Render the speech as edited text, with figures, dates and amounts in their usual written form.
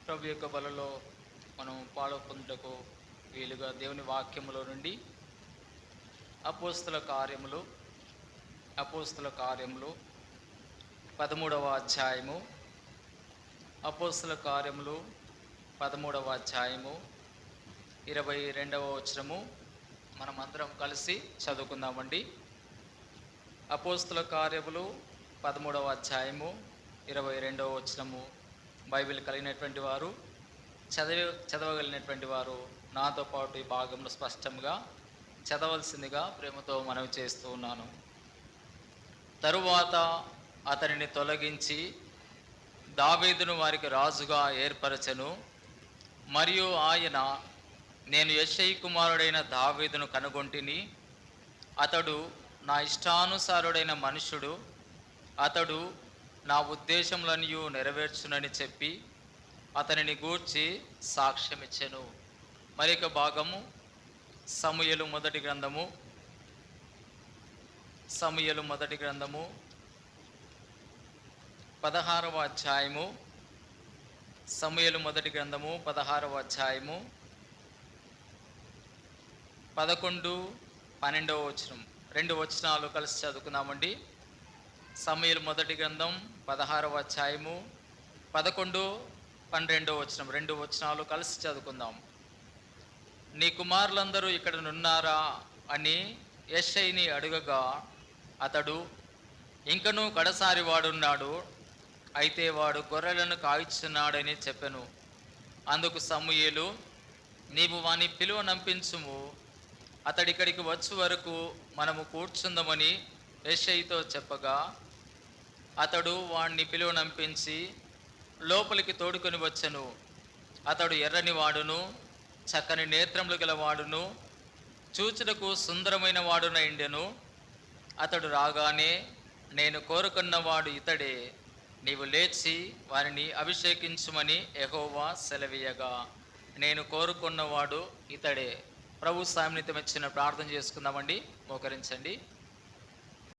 ప్రభు యొక్క బలలో మనం పాల్గొనుటకు వీలుగా దేవుని వాక్యములో నుండి అపోస్తల కార్యములు 13వ అధ్యాయము, అపోస్తల కార్యములు 13వ అధ్యాయము 22వ వచనము మనమందరం కలిసి చదువుకుందామండి. అపోస్తల కార్యములు 13వ అధ్యాయము 22వ వచనము బైబిల్ కలిగినటువంటి వారు చదవగలిగినటువంటి వారు నాతో పాటు ఈ భాగంలో స్పష్టంగా చదవలసిందిగా ప్రేమతో మనవి చేస్తూ ఉన్నాను. తరువాత అతనిని తొలగించి దావీదును వారికి రాజుగా ఏర్పరచెను. మరియు ఆయన, నేను యెషయి కుమారుడైన దావీదును కనుగొంటిని, అతడు నా ఇష్టానుసారుడైన మనుషుడు, అతడు నా ఉద్దేశములనియు నెరవేర్చునని చెప్పి అతనిని గూర్చి సాక్ష్యమిచ్చెను. మరొక భాగము సమూయేలు మొదటి గ్రంథము 16వ అధ్యాయము, సమూయేలు మొదటి గ్రంథము 16వ అధ్యాయము 11, 12వ వచనం, 2 వచనాలు కలిసి చదువుకుందామండి. సమూయేలు మొదటి గ్రంథం 16వ అధ్యాయము 11, 12వ వచనం, 2 వచనాలు కలిసి చదువుకుందాం. నీ కుమారులందరూ ఇక్కడ నున్నారా అని యెషయిని అడుగగా అతడు, ఇంకనూ కడసారి వాడున్నాడు, అయితే వాడు గొర్రెలను కాయిచున్నాడని చెప్పెను. అందుకు సమూయేలు, నీవు వాని పిలువనంపించుము, అతడిక్కడికి వచ్చు వరకు మనము కూర్చుందామని యెషయితో చెప్పగా అతడు వాణ్ణి పిలువనంపించి లోపలికి తోడుకొని వచ్చెను. అతడు ఎర్రని వాడును, చక్కని నేత్రములు గలవాడును, చూచుటకు సుందరమైన వాడునైండెను. అతడు రాగానే, నేను కోరుకున్నవాడు ఇతడే, నీవు లేచి వారిని అభిషేకించుమని యెహోవా సెలవీయగా, నేను కోరుకున్నవాడు ఇతడే. ప్రభు సాన్నిధ్యం ఇచ్చిన ప్రార్థన చేసుకుందామండి. మోకరించండి.